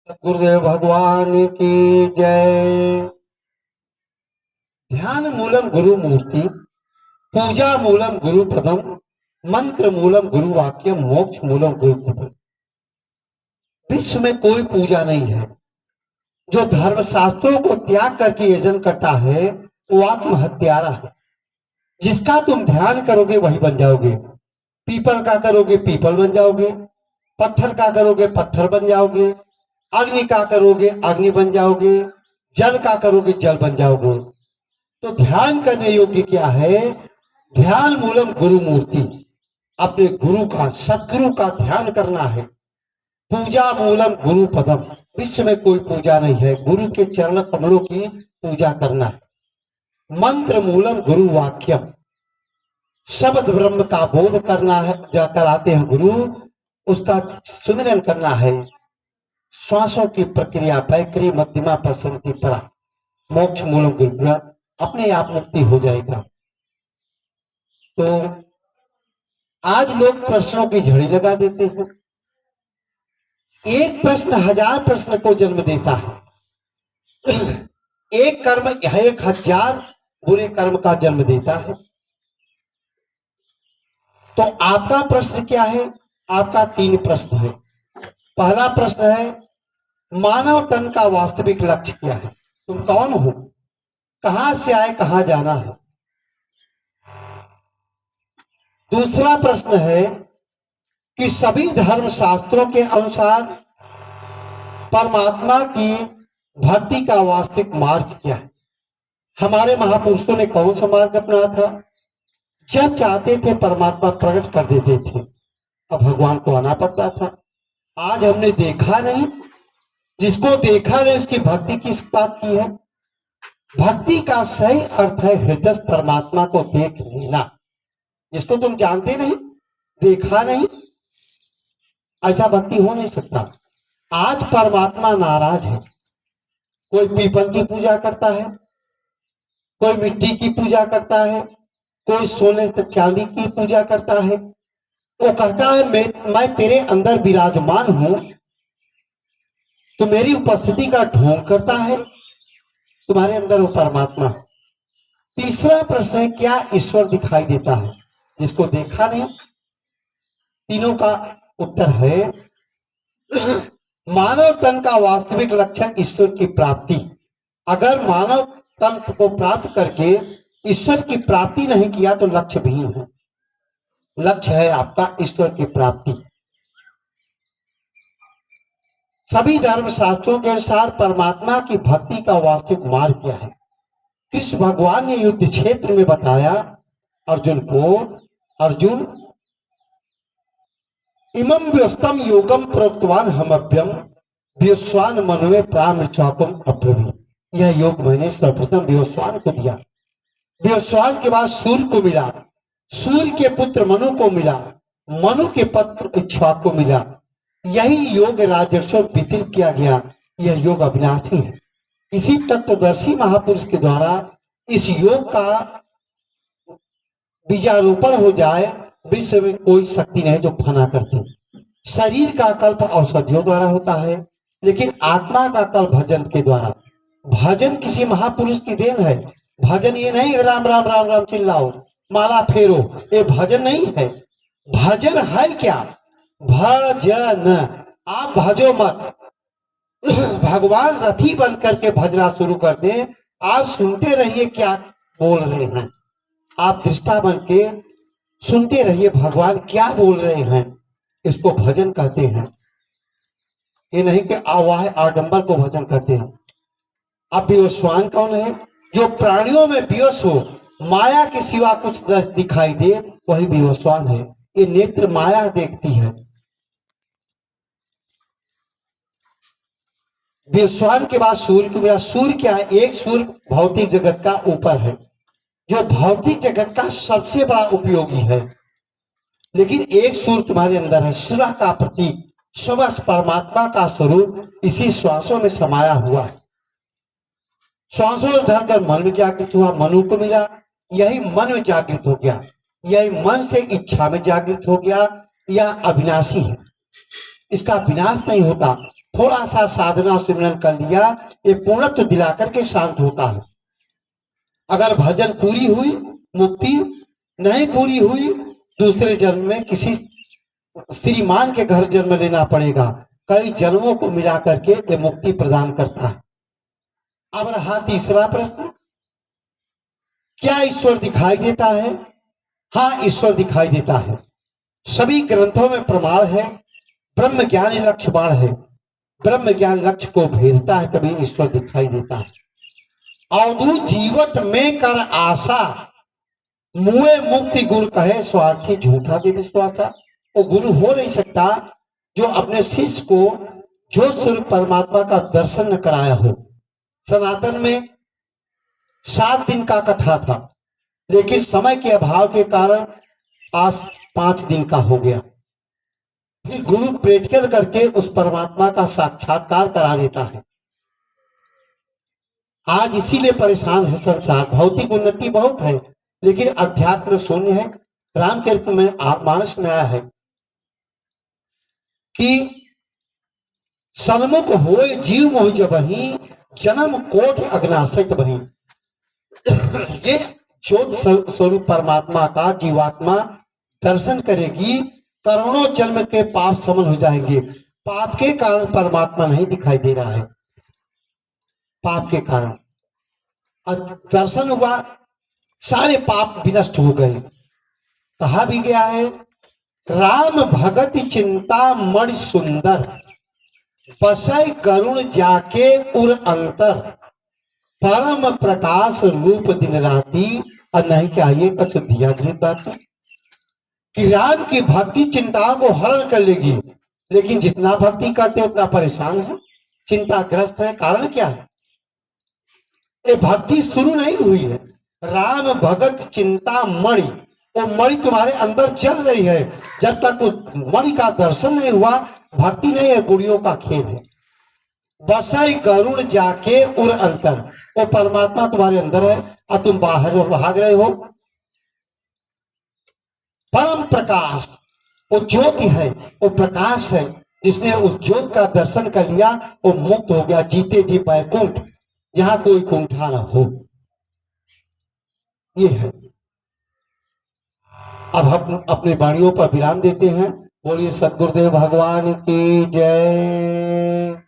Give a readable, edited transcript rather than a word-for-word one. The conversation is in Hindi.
गुरुदेव भगवान की जय। ध्यान मूलम गुरु मूर्ति, पूजा मूलम गुरु पदम, मंत्र मूलम गुरु वाक्य, मोक्ष मूलम गुरु पदम। विश्व में कोई पूजा नहीं है। जो धर्म शास्त्रों को त्याग करके यजन करता है वो आत्महत्यारा है। जिसका तुम ध्यान करोगे वही बन जाओगे। पीपल का करोगे पीपल बन जाओगे, पत्थर का करोगे पत्थर बन जाओगे, अग्नि का करोगे अग्नि बन जाओगे, जल का करोगे जल बन जाओगे। तो ध्यान करने योग्य क्या है? ध्यान मूलम गुरु मूर्ति, अपने गुरु का, सदगुरु का ध्यान करना है। पूजा मूलम गुरु पदम, विश्व में कोई पूजा नहीं है, गुरु के चरण कमलों की पूजा करना है। मंत्र मूलम गुरु वाक्यम, शब्द ब्रह्म का बोध करना है, जो कराते हैं गुरु, उसका सुमिरन करना है। श्वासों की प्रक्रिया पैक्री मध्यमा प्रसन्नति परा, मोक्ष मूलम गुरु, अपने आप मुक्ति हो जाएगा। तो आज लोग प्रश्नों की झड़ी लगा देते हैं। एक प्रश्न 1000 प्रश्न को जन्म देता है। एक कर्म 1000 बुरे कर्म का जन्म देता है। तो आपका प्रश्न क्या है? आपका 3 प्रश्न है। पहला प्रश्न है, मानव तन का वास्तविक लक्ष्य क्या है? तुम कौन हो? कहां से आए, कहां जाना है? दूसरा प्रश्न है कि सभी धर्म शास्त्रों के अनुसार परमात्मा की भक्ति का वास्तविक मार्ग क्या है? हमारे महापुरुषों ने कौन सा मार्ग अपनाया था? जब चाहते थे परमात्मा प्रकट कर देते थे, अब भगवान को आना पड़ता था। आज हमने देखा नहीं, जिसको देखा नहीं उसकी भक्ति किस बात की है? भक्ति का सही अर्थ है हृदय परमात्मा को देख लेना। जिसको तुम जानते नहीं, देखा नहीं, ऐसा भक्ति हो नहीं सकता। आज परमात्मा नाराज है। कोई पीपल की पूजा करता है, कोई मिट्टी की पूजा करता है, कोई सोने चांदी की पूजा करता है। वो कहता है मैं तेरे अंदर विराजमान हूं, तो मेरी उपस्थिति का ढोंग करता है। तुम्हारे अंदर वो परमात्मा है। तीसरा प्रश्न है, क्या ईश्वर दिखाई देता है? जिसको देखा नहीं। तीनों का उत्तर है, मानव तन का वास्तविक लक्ष्य ईश्वर की प्राप्ति। अगर मानव तन को प्राप्त करके ईश्वर की प्राप्ति नहीं किया तो लक्ष्य विहीन है। लक्ष्य है आपका ईश्वर की प्राप्ति। सभी धर्म शास्त्रों के अनुसार परमात्मा की भक्ति का वास्तविक मार्ग क्या है? कृष्ण भगवान ने युद्ध क्षेत्र में बताया अर्जुन को, अर्जुन इमं व्यस्तम योगम प्रोक्तवान हमभ्यम व्योस्वान मनुवे प्रामृचौकम अब्रवीत। यह योग मैंने सर्वप्रथम व्योस्वान को दिया। व्योस्वान के बाद सूर्य को मिला, सूर्य के पुत्र मनु को मिला, मनु के पुत्र इक्ष्वाकु को मिला। यही योग राजर्षियों विदित किया गया। यह योग अविनाशी है। इसी तत्वदर्शी महापुरुष के द्वारा इस योग का बीजारोपण हो जाए, विश्व में कोई शक्ति नहीं जो फना करते। शरीर का कल्प औषधियों द्वारा होता है, लेकिन आत्मा का कल्प भजन के द्वारा। भजन किसी महापुरुष की देन है। भजन ये नहीं राम राम राम राम चिल्लाओ, माला फेरो, ये भजन नहीं है। भजन है क्या? भजन। आप भजो मत। भगवान रथी बन करके भजना शुरू कर दे, आप सुनते रहिए क्या बोल रहे हैं। आप दृष्टा बन के सुनते रहिए भगवान क्या बोल रहे हैं। इसको भजन कहते हैं। ये नहीं कि आवाह आडंबर को भजन कहते हैं। अब व्योस्वान कौन है? जो प्राणियों में विवश हो, माया के सिवा कुछ दिखाई दे, वही व्योस्वान है। ये नेत्र माया देखती है। व्योस्वान के बाद सूर्य को मिला। सूर्य क्या है? एक सूर्य भौतिक जगत का ऊपर है, जो भौतिक जगत का सबसे बड़ा उपयोगी है। लेकिन एक सूर्य तुम्हारे अंदर है, सूर्य का प्रतीक, समस्त परमात्मा का स्वरूप इसी श्वासों में समाया हुआ है। श्वासों में धरकर मन में जागृत हुआ, मनु को मिला, यही मन में जागृत हो गया, यही मन से इच्छा में जागृत हो गया। यह अविनाशी है, इसका विनाश नहीं होता। थोड़ा सा साधना सिमरन कर लिया, ये पूर्णत्व दिला करके शांत होता है। अगर भजन पूरी हुई मुक्ति, नहीं पूरी हुई दूसरे जन्म में किसी श्रीमान के घर जन्म लेना पड़ेगा। कई जन्मों को मिला करके ये मुक्ति प्रदान करता है। अब रहा तीसरा प्रश्न, क्या ईश्वर दिखाई देता है? हाँ, ईश्वर दिखाई देता है। सभी ग्रंथों में प्रमाण है। ब्रह्म ज्ञान लक्ष्य बाण है, ब्रह्म ज्ञान लक्ष्य को भेदता है, तभी ईश्वर दिखाई देता है। अवधूत जीवत में कर आशा, मुए मुक्ति गुरु कहे स्वार्थी झूठा के विश्वासा। वो गुरु हो नहीं सकता जो अपने शिष्य को जो स्वरूप परमात्मा का दर्शन न कराया हो। सनातन में 7 दिन का कथा था, लेकिन समय के अभाव के कारण आज 5 दिन का हो गया। फिर गुरु प्रैक्टिकल करके उस परमात्मा का साक्षात्कार करा देता है। आज इसीलिए परेशान है संसार। भौतिक उन्नति बहुत है, लेकिन अध्यात्म शून्य है। रामचरित में मानस में आया है कि सन्मुख होए जीव मोह जबहि, जन्म कोटि अग्नासक्त बहि। ये ज्योत स्वरूप परमात्मा का जीवात्मा दर्शन करेगी, करोड़ों जन्म के पाप समन हो जाएंगे। पाप के कारण परमात्मा नहीं दिखाई दे रहा है, पाप के कारण दर्शन हुआ, सारे पाप विनष्ट हो गए। कहा भी गया है, राम भगत चिंता मणि सुंदर, बसै करुण जाके उर अंतर, परम प्रकाश रूप दिन राती, और नहीं चाहिए कछ दिया घृत बाती। कि राम की भक्ति चिंताओं को हरण कर लेगी, लेकिन जितना भक्ति करते उतना परेशान है, चिंताग्रस्त है। कारण क्या है? ये भक्ति शुरू नहीं हुई है। राम भगत चिंता मणि, वो मणि तुम्हारे अंदर चल रही है। जब तक उस मणि का दर्शन नहीं हुआ, भक्ति नहीं है, गुड़ियों का खेल है। बसई गरुड़ जाके उर अंतर, वो परमात्मा तुम्हारे अंदर है और तुम बाहर भाग रहे हो। परम प्रकाश, वो ज्योति है, वो प्रकाश है। जिसने उस ज्योत का दर्शन कर लिया वो मुक्त हो गया। जीते जी बैकुंठ, जहां कोई कुंठा ना हो। ये है। अब हम अपने वाणियों पर विराम देते हैं। बोलिए सद्गुरुदेव भगवान की जय।